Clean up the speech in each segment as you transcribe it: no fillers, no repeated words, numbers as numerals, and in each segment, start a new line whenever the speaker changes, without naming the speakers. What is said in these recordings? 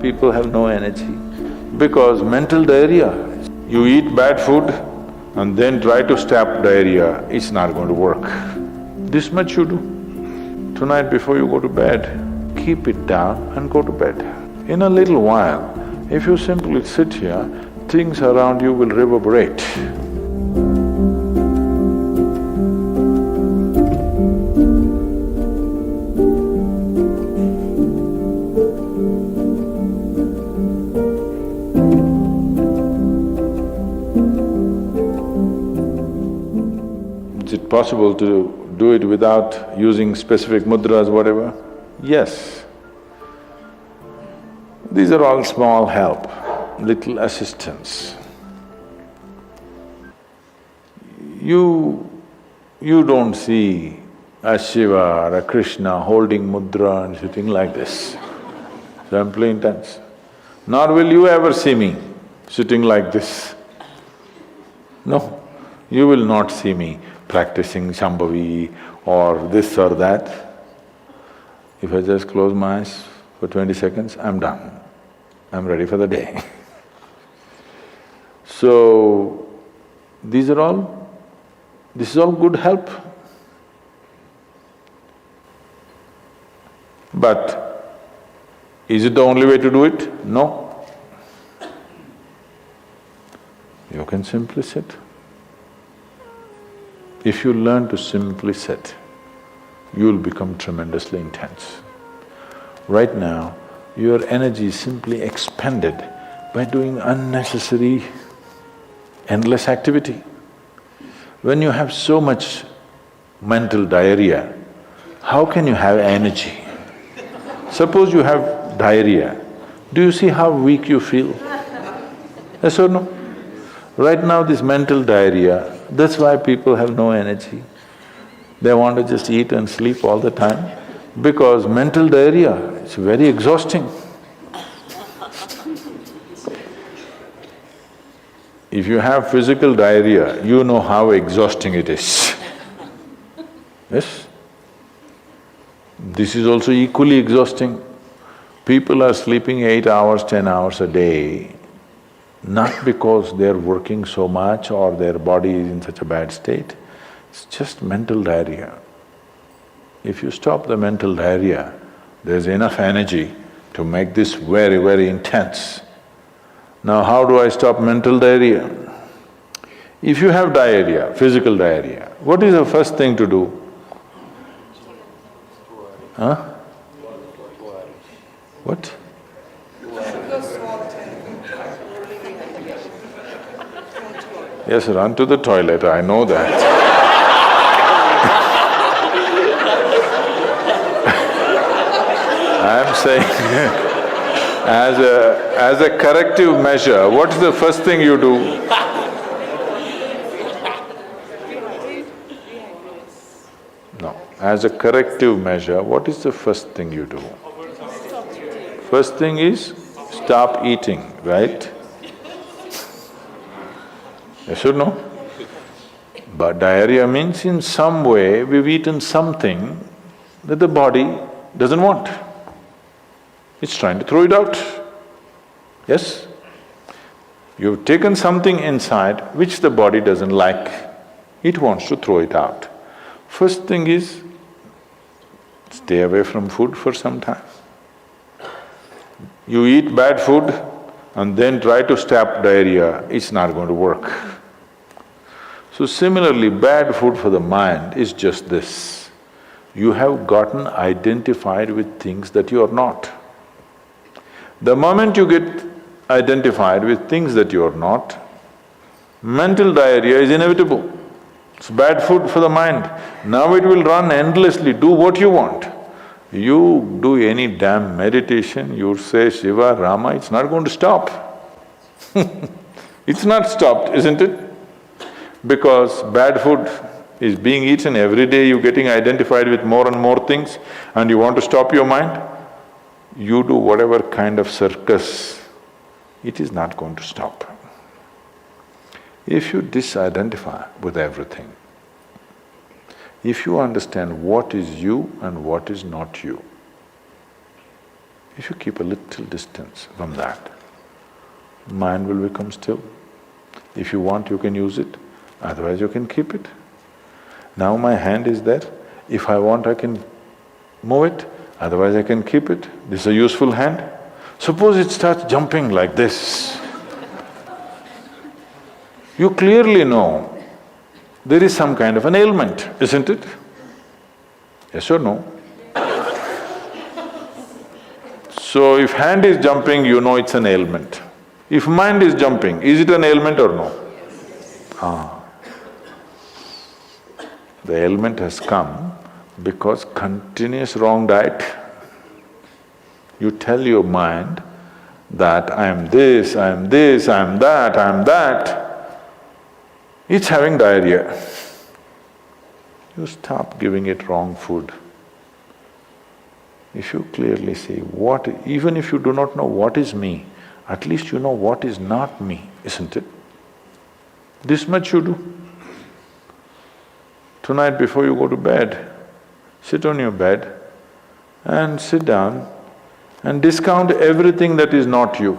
people have no energy? Because mental diarrhea. You eat bad food and then try to stop diarrhea, it's not going to work. This much you do. Tonight before you go to bed, keep it down and go to bed. In a little while, if you simply sit here, things around you will reverberate. Is it possible to do it without using specific mudras, whatever? Yes. These are all small help, little assistance. You don't see a Shiva or a Krishna holding mudra and sitting like this, simply intense. Nor will you ever see me sitting like this. No, you will not see me practicing Shambhavi or this or that. If I just close my eyes for 20 seconds, I'm done. I'm ready for the day. So, this is all good help. But is it the only way to do it? No. You can simply sit. If you learn to simply sit, you'll become tremendously intense. Right now, your energy is simply expended by doing unnecessary, endless activity. When you have so much mental diarrhea, how can you have energy? Suppose you have diarrhea, do you see how weak you feel? Yes or no? Right now this mental diarrhea, that's why people have no energy. They want to just eat and sleep all the time because mental diarrhea is very exhausting. If you have physical diarrhea, you know how exhausting it is. Yes? This is also equally exhausting. People are sleeping 8 hours, 10 hours a day, not because they're working so much or their body is in such a bad state, it's just mental diarrhea. If you stop the mental diarrhea, there's enough energy to make this very, very intense. Now how do I stop mental diarrhea? If you have diarrhea, physical diarrhea, what is the first thing to do? Huh? What? Yes, run to the toilet, I know that. I'm saying as a corrective measure, what is the first thing you do? No, as a corrective measure, what is the first thing you do? First thing is stop eating, right? Yes or no? But diarrhea means in some way we've eaten something that the body doesn't want. It's trying to throw it out. Yes? You've taken something inside which the body doesn't like, it wants to throw it out. First thing is, stay away from food for some time. You eat bad food and then try to stop diarrhea, it's not going to work. So similarly, bad food for the mind is just this. You have gotten identified with things that you are not. The moment you get identified with things that you are not, mental diarrhea is inevitable. It's bad food for the mind. Now it will run endlessly, do what you want. You do any damn meditation, you say Shiva, Rama, it's not going to stop. It's not stopped, isn't it? Because bad food is being eaten every day, you're getting identified with more and more things and you want to stop your mind, you do whatever kind of circus, it is not going to stop. If you disidentify with everything, if you understand what is you and what is not you, If you keep a little distance from that, mind will become still. If you want, you can use it, otherwise you can keep it. Now my hand is there, if I want I can move it, otherwise I can keep it. This is a useful hand. Suppose it starts jumping like this. You clearly know there is some kind of an ailment, isn't it? Yes or no? So if hand is jumping, you know it's an ailment. If mind is jumping, is it an ailment or no? The ailment has come because continuous wrong diet. You tell your mind that I am this, I am this, I am that, I am that. It's having diarrhea. You stop giving it wrong food. If you clearly see what… even if you do not know what is me, at least you know what is not me, isn't it? This much you do. Tonight before you go to bed, sit on your bed and sit down and discount everything that is not you.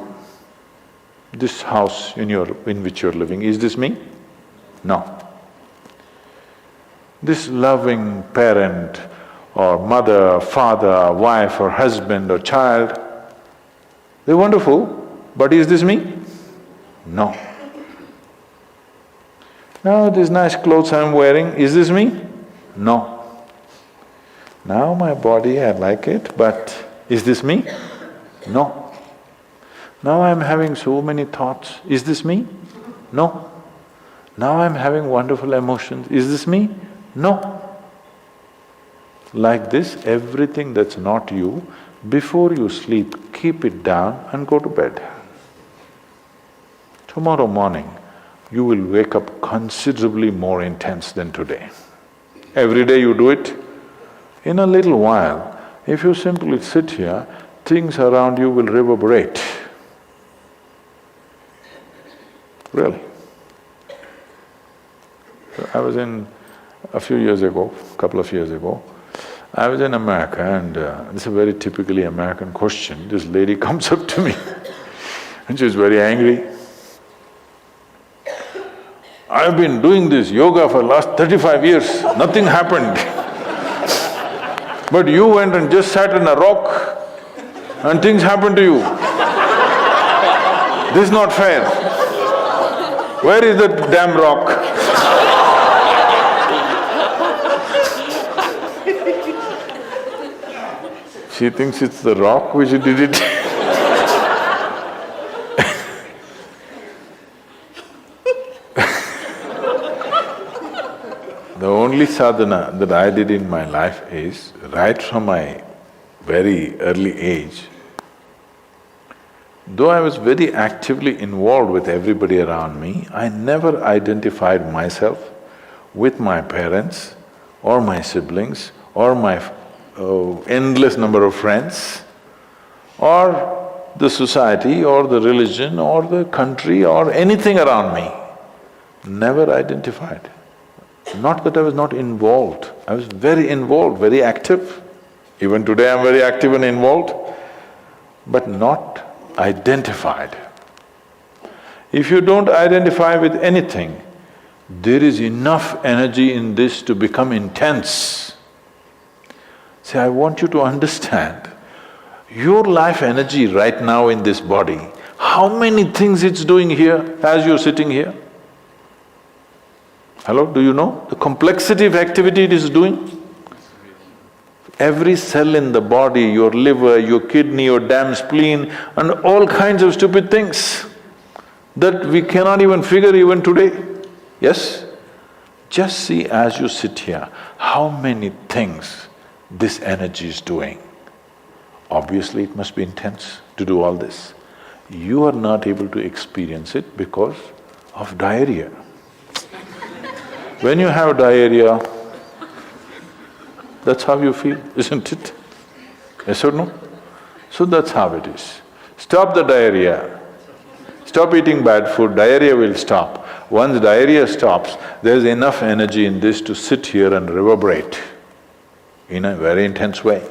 This house in which you're living, is this me? No. This loving parent or mother, father, wife or husband or child, they're wonderful, but is this me? No. Now these nice clothes I'm wearing, is this me? No. Now my body, I like it, but is this me? No. Now I'm having so many thoughts, is this me? No. Now I'm having wonderful emotions, is this me? No. Like this, everything that's not you, before you sleep, keep it down and go to bed. Tomorrow morning, you will wake up considerably more intense than today. Every day you do it. In a little while, if you simply sit here, things around you will reverberate. Really. I was a few years ago, couple of years ago, I was in America and this is a very typically American question. This lady comes up to me and she's very angry. I've been doing this yoga for last 35 years, nothing happened. But you went and just sat on a rock and things happened to you. This is not fair. Where is that damn rock? She thinks it's the rock which did it. The only sadhana that I did in my life is, right from my very early age, though I was very actively involved with everybody around me, I never identified myself with my parents or my siblings or my endless number of friends or the society or the religion or the country or anything around me. Never identified. Not that I was not involved, I was very involved, very active. Even today I'm very active and involved, but not identified. If you don't identify with anything, there is enough energy in this to become intense. See, I want you to understand, your life energy right now in this body, how many things it's doing here as you're sitting here? Hello, do you know the complexity of activity it is doing? Every cell in the body, your liver, your kidney, your damn spleen and all kinds of stupid things that we cannot even figure even today. Yes? Just see as you sit here, how many things this energy is doing. Obviously it must be intense to do all this. You are not able to experience it because of diarrhea. When you have diarrhea, that's how you feel, isn't it? Yes or no? So that's how it is. Stop the diarrhea. Stop eating bad food, diarrhea will stop. Once diarrhea stops, there's enough energy in this to sit here and reverberate in a very intense way.